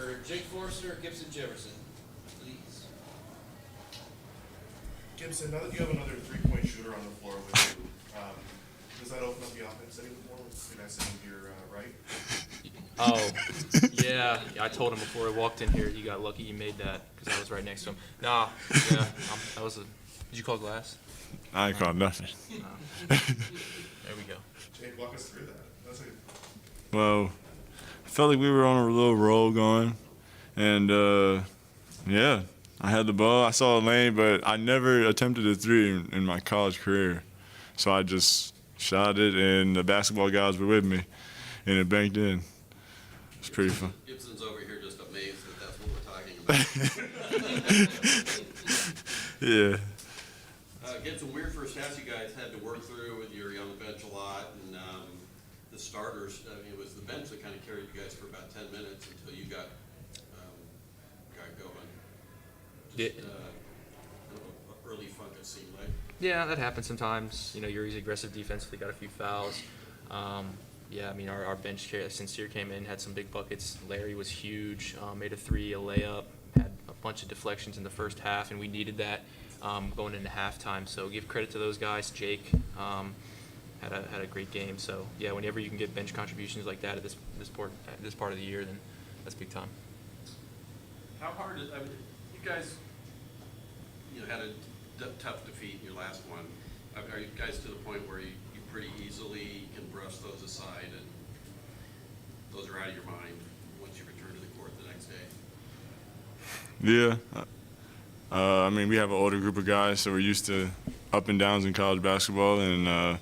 for Jake Forrester, Gibson Jefferson, please. Gibson, now that you have another three-point shooter on the floor with you, does that open up the offense any more with the guy sitting here right? Oh, yeah. I told him before I walked in here, you got lucky you made that because I was right next to him. Nah, yeah, that was a. Did you call glass? I ain't called nothing. There we go. Jake, walk us through that. Well, I felt like we were on a little roll going, and yeah, I had the ball. I saw a lane, but I never attempted a three in my college career, so I just shot it, and the basketball guys were with me, and it banked in. It's pretty fun. Gibson's over here just amazed that that's what we're talking about. Yeah. Gibson, weird first half you guys had to work through with you're on the bench a lot, and the starters, I mean, it was the bench that kind of carried you guys for about 10 minutes until you got going. Just, kind of early funk, it seemed like. Yeah, that happens sometimes. You know, Yuri's aggressive defensively, got a few fouls. Yeah, I mean, our bench, Sincere came in, had some big buckets. Larry was huge, made a three, a layup, had a bunch of deflections in the first half, and we needed that going into halftime. So give credit to those guys. Jake had a great game. So yeah, whenever you can get bench contributions like that at this part of the year, then that's big time. How hard is, I mean, you guys, had a tough defeat in your last one. Are you guys to the point where you pretty easily can brush those aside and those are out of your mind once you return to the court the next day? Yeah. I mean, we have an older group of guys, so we're used to up and downs in college basketball, and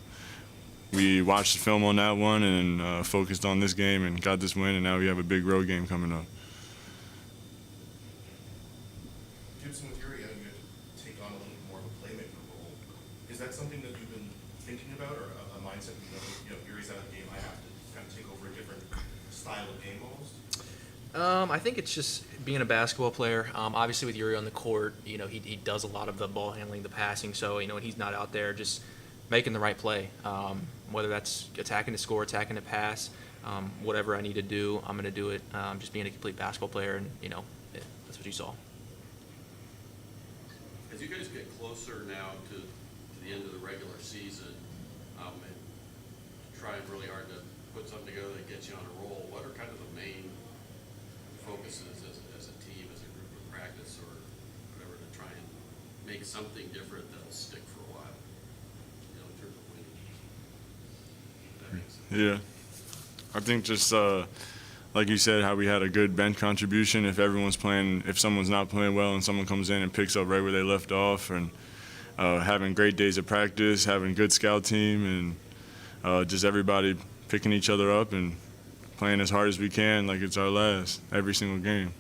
we watched the film on that one and focused on this game and got this win, and now we have a big road game coming up. Gibson, with Yuri having to take on a little more of a playmaker role, is that something that you've been thinking about, or a mindset that, Yuri's out of the game, I have to kind of take over a different style of game almost? I think it's just being a basketball player. Obviously, with Yuri on the court, he does a lot of the ball handling, the passing. So, when he's not out there, just making the right play. Whether that's attacking to score, attacking to pass, whatever I need to do, I'm going to do it. Just being a complete basketball player, and that's what you saw. As you guys get closer now to the end of the regular season, and trying really hard to put something together that gets you on a roll, what are kind of the main focuses as a team, as a group of practice or whatever, to try and make something different that'll stick for a while, in terms of winning? That makes sense. Yeah. I think just like you said, how we had a good bench contribution. If someone's not playing well and someone comes in and picks up right where they left off, and having great days of practice, having a good scout team, and just everybody picking each other up and playing as hard as we can like it's our last every single game.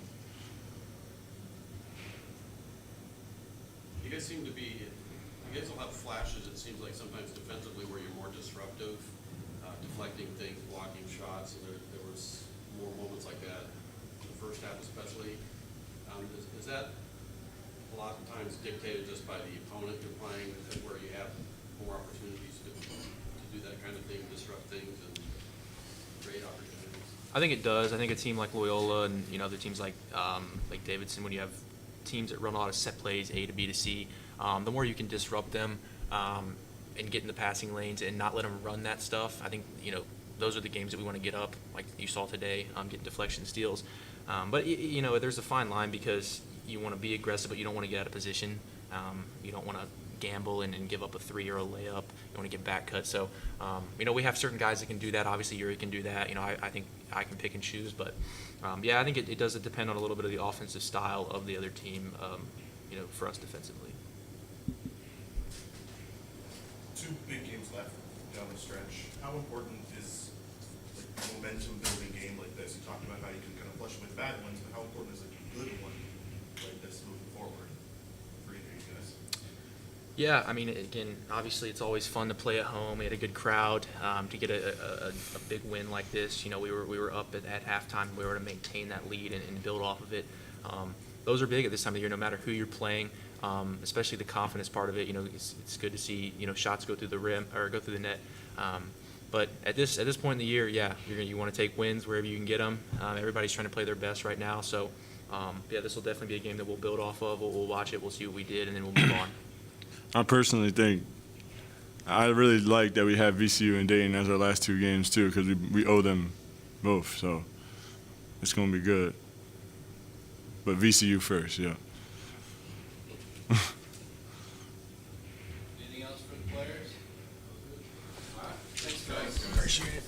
You guys will have flashes, it seems like sometimes defensively, where you're more disruptive, deflecting things, blocking shots, and there was more moments like that in the first half especially. Is that a lot of times dictated just by the opponent you're playing, where you have more opportunities to do that kind of thing, disrupt things and create opportunities? I think it does. I think a team like Loyola and other teams like Davidson, when you have teams that run a lot of set plays, A to B to C, the more you can disrupt them and get in the passing lanes and not let them run that stuff. I think those are the games that we want to get up, like you saw today, getting deflection steals. But there's a fine line because you want to be aggressive, but you don't want to get out of position. You don't want to gamble and give up a three or a layup. You want to get back cut. So, we have certain guys that can do that. Obviously, Yuri can do that. I think I can pick and choose. But, I think it does depend on a little bit of the offensive style of the other team, for us defensively. 2 big games left down the stretch. How important is a momentum-building game like this? You talked about how you can kind of flush with bad ones, but how important is a good one like this moving forward for either of you guys? Yeah, I mean, again, obviously it's always fun to play at home. We had a good crowd. To get a big win like this, we were up at halftime. We were to maintain that lead and build off of it. Those are big at this time of the year, no matter who you're playing. Especially the confidence part of it. It's good to see shots go through the rim or go through the net. But at this point in the year, yeah, you want to take wins wherever you can get them. Everybody's trying to play their best right now, so yeah, this will definitely be a game that we'll build off of. We'll watch it, we'll see what we did, and then we'll move on. I personally think I really like that we have VCU and Dayton as our last two games too, because we owe them both. So it's going to be good. But VCU first, yeah. Anything else for the players? All right, thanks, guys. Appreciate it.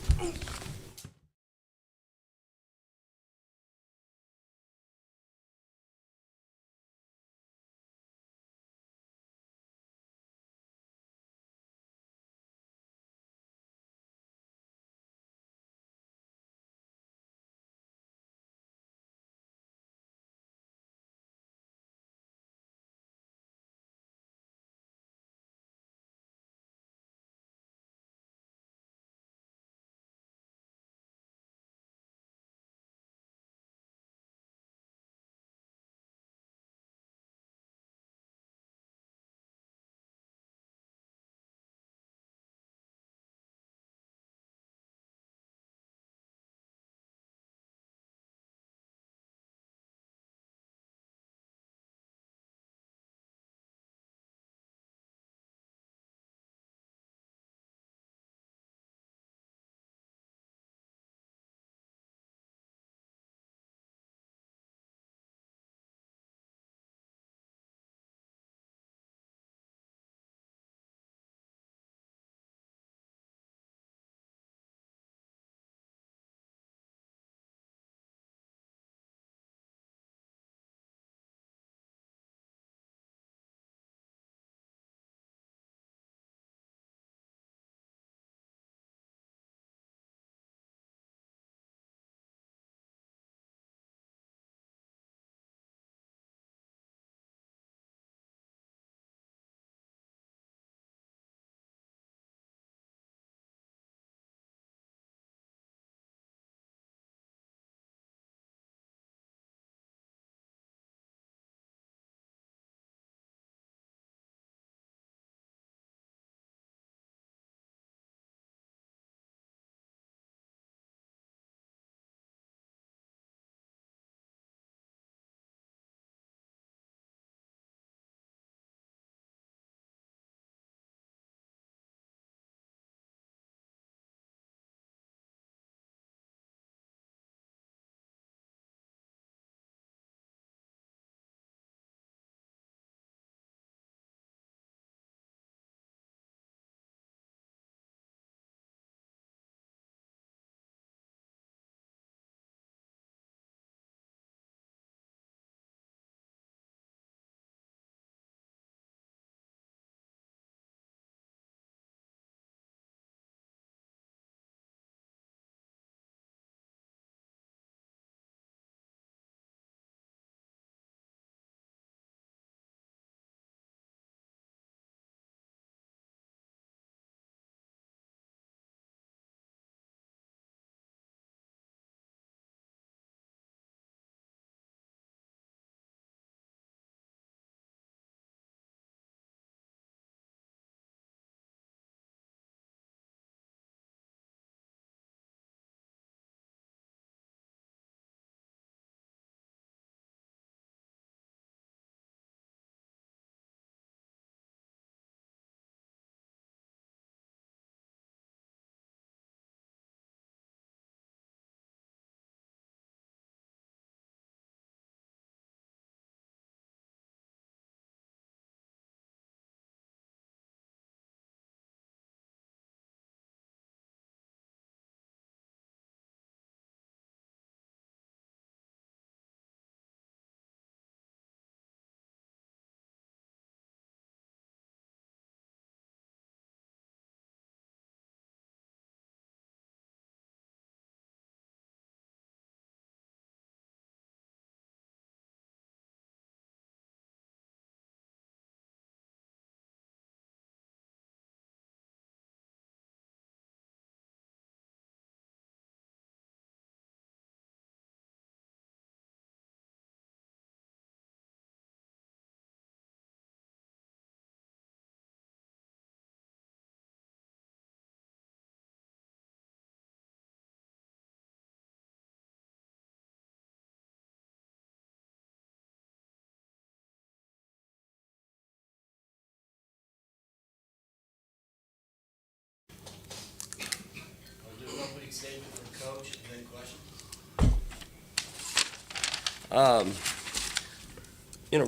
statement from Coach. Any questions?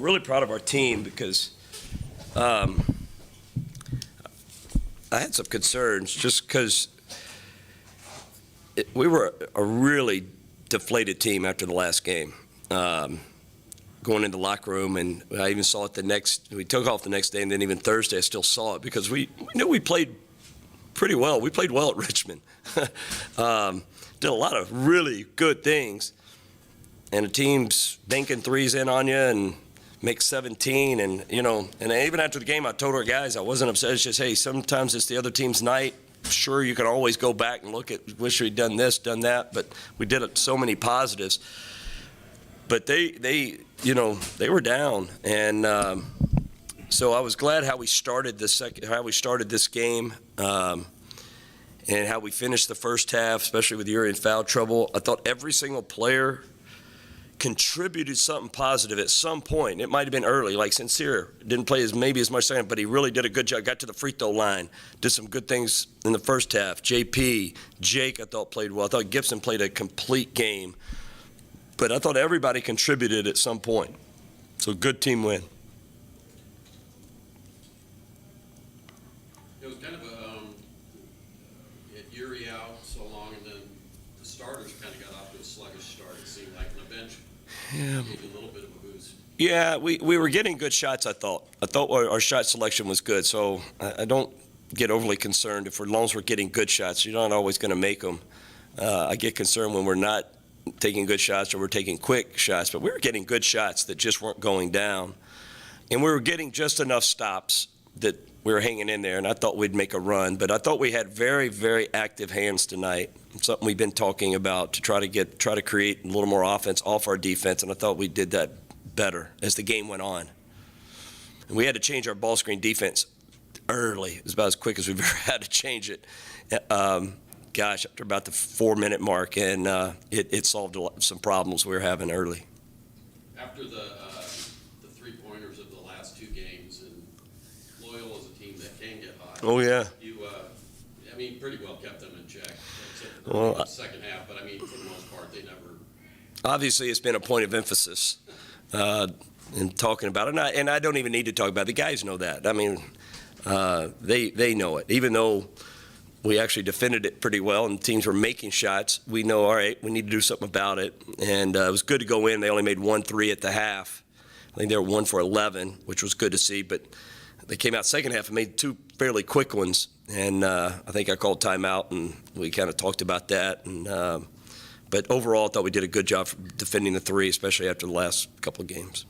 Really proud of our team because I had some concerns just because we were a really deflated team after the last game. Going into the locker room, and I even saw it we took off the next day, and then even Thursday I still saw it because we knew we played pretty well. We played well at Richmond. Did a lot of really good things. And the team's banking threes in on you and makes 17. And, and even after the game, I told our guys I wasn't upset. It's just, hey, sometimes it's the other team's night. Sure, you can always go back and look at, wish we'd done this, done that. But we did so many positives. But they were down. And so I was glad how we started this game. And how we finished the first half, especially with Uri in foul trouble. I thought every single player contributed something positive at some point. It might have been early, like Sincere didn't play as much second, but he really did a good job. Got to the free throw line, did some good things in the first half. JP, Jake, I thought played well. I thought Gibson played a complete game, but I thought everybody contributed at some point. So good team win. It was kind of Yuri out so long, and then the starters kind of got off to a sluggish start, it seemed like, on the bench. Yeah. Gave you a little bit of a boost. Yeah, we were getting good shots, I thought. I thought our shot selection was good, so I don't get overly concerned if as long as we're getting good shots. You're not always going to make them. I get concerned when we're not taking good shots or we're taking quick shots, but we were getting good shots that just weren't going down. And we were getting just enough stops that we were hanging in there, and I thought we'd make a run. But I thought we had very, very active hands tonight, something we've been talking about to try to create a little more offense off our defense, and I thought we did that better as the game went on. And we had to change our ball screen defense early. It was about as quick as we've ever had to change it. After about the 4-minute mark, and it solved some problems we were having early. After the three-pointers of the last two games, and Loyola is a team that can get hot. Oh, yeah. You, pretty well kept them in check, except for Well, the second half. But, for the most part, they never. Obviously, it's been a point of emphasis in talking about it, and I don't even need to talk about it. The guys know that. They know it. Even though we actually defended it pretty well and teams were making shots, we know, all right, we need to do something about it. And it was good to go in. They only made 1 3 at the half. I think they were 1 for 11, which was good to see. But they came out second half and made 2 fairly quick ones. And I think I called timeout, and we kind of talked about that. And but overall, I thought we did a good job defending the 3, especially after the last couple of games.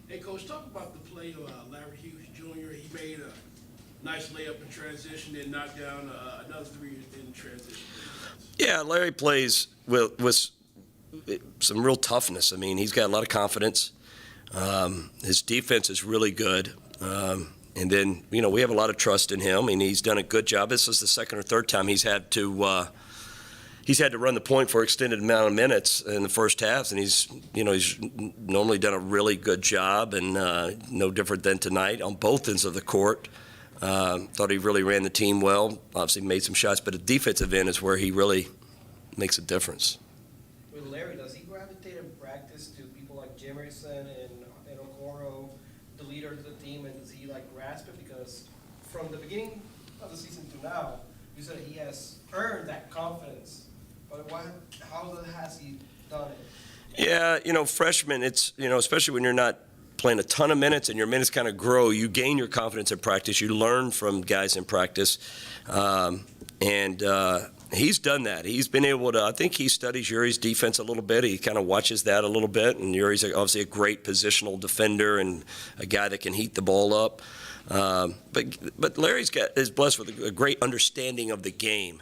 Hey, Coach, talk about the play of Larry Hughes Jr. He made a nice layup in transition and knocked down another 3 in transition. Yeah, Larry plays with some real toughness. He's got a lot of confidence. His defense is really good. And then, we have a lot of trust in him, and he's done a good job. This is the second or third time he's had to run the point for an extended amount of minutes in the first half, and he's normally done a really good job, and no different than tonight on both ends of the court. Thought he really ran the team well. Obviously made some shots, but the defensive end is where he really makes a difference. With Larry, does he gravitate in practice to people like Jimerson and Okoro, the leader of the team, and does he grasp it? Because from the beginning of the season to now, you said he has earned that confidence, but how has he done it? Yeah, freshmen, it's, especially when you're not playing a ton of minutes and your minutes kind of grow, you gain your confidence in practice. You learn from guys in practice. And he's done that. He's been able to, I think he studies Yuri's defense a little bit. He kind of watches that a little bit. And Yuri's obviously a great positional defender and a guy that can heat the ball up. But Larry's is blessed with a great understanding of the game.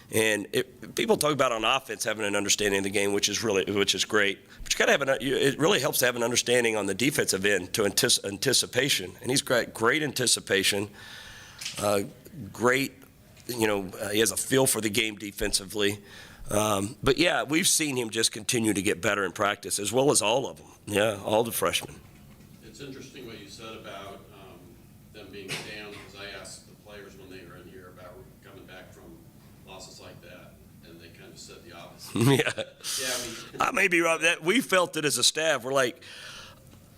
And people talk about on offense having an understanding of the game, which is great. But you got to have it really helps to have an understanding on the defensive end to anticipation. And he's got great anticipation, great. He has a feel for the game defensively. But yeah, we've seen him just continue to get better in practice, as well as all of them. Yeah, all the freshmen. It's interesting what you said about them being down, because I asked the players when they were in here about coming back from losses like that, and they kind of just said the opposite. Yeah. Yeah, I mean, I may be right. That we felt it as a staff. We're like,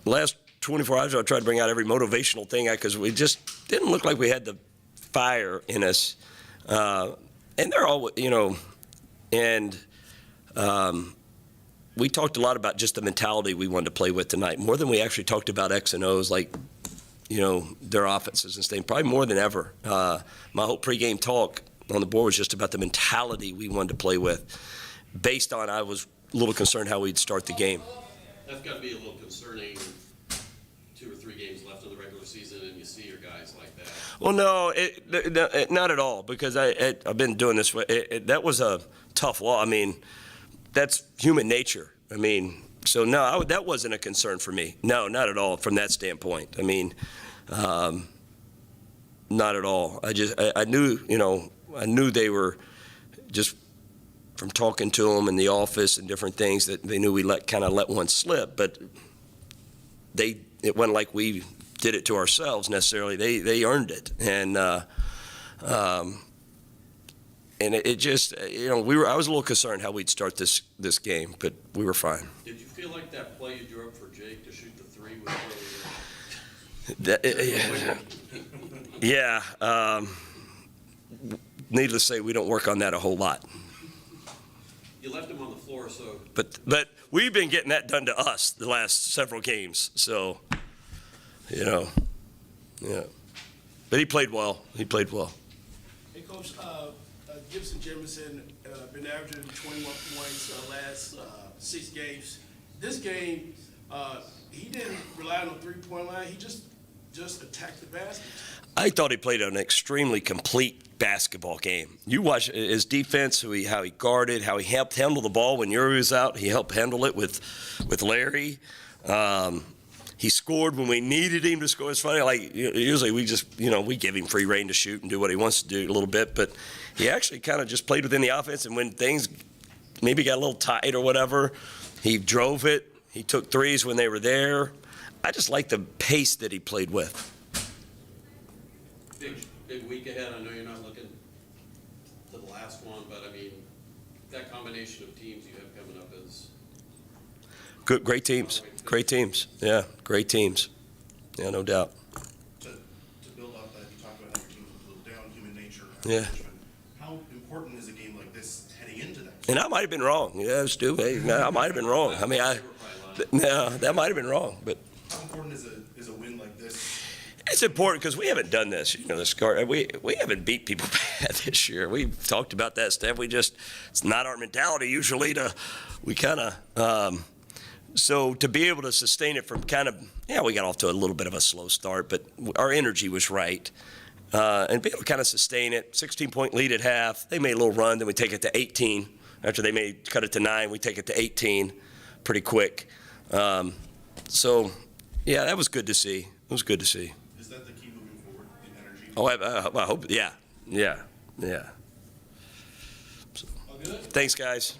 last 24 hours, I tried to bring out every motivational thing because we just didn't look like we had the fire in us. And they're all, and we talked a lot about just the mentality we wanted to play with tonight, more than we actually talked about X and O's, like, their offenses and stuff, probably more than ever. My whole pregame talk on the board was just about the mentality we wanted to play with, based on I was a little concerned how we'd start the game. that's got to be a little concerning, 2 or 3 games left in the regular season, and you see your guys like that. Well, no, not at all, because I've been doing this. That was a tough law. I mean, that's human nature. I mean, so no, that wasn't a concern for me. No, not at all from that standpoint. I mean, not at all. I knew they were, just from talking to them in the office and different things, that they knew we kind of let one slip, but it wasn't like we did it to ourselves necessarily. They earned it, and it just, I was a little concerned how we'd start this game, but we were fine. Did you feel like that play you drew up for Jake to shoot the 3 was Yeah. Needless to say, we don't work on that a whole lot. You left him on the floor, so But we've been getting that done to us the last several games, so, yeah. But he played well. He played well. Hey, Coach, Gibson Jemison been averaging 21 points last 6 games. This game, he didn't rely on the 3-point line. He just attacked the basket. I thought he played an extremely complete basketball game. You watch his defense, how he guarded, how he helped handle the ball when Yuri was out. He helped handle it with Larry. He scored when we needed him to score. It's funny, like usually we just, we give him free rein to shoot and do what he wants to do a little bit, but he actually kind of just played within the offense, and when things maybe got a little tight or whatever, he drove it. He took threes when they were there. I just like the pace that he played with. big week ahead. I know you're not looking to the last one, but I mean, that combination of teams you have coming up is Good, great teams. Great teams. Yeah, great teams. Yeah, no doubt. To build up that, you talked about how your team was a little down, human nature. Yeah. How important is a game like this heading into that? And I might have been wrong. Yeah, Stu. Hey, no, I might have been wrong. I mean, that might have been wrong, but How important is a win like this? it's important because we haven't done this. We haven't beat people bad this year. We've talked about that stuff. It's not our mentality usually so to be able to sustain it from we got off to a little bit of a slow start, but our energy was right. And be able to kind of sustain it. 16-point lead at half. They made a little run, then we take it to 18. After they cut it to 9, we take it to 18 pretty quick. So, yeah, that was good to see. It was good to see. Is that the key moving forward, the energy? Oh, I hope, yeah. So, All good? thanks, guys.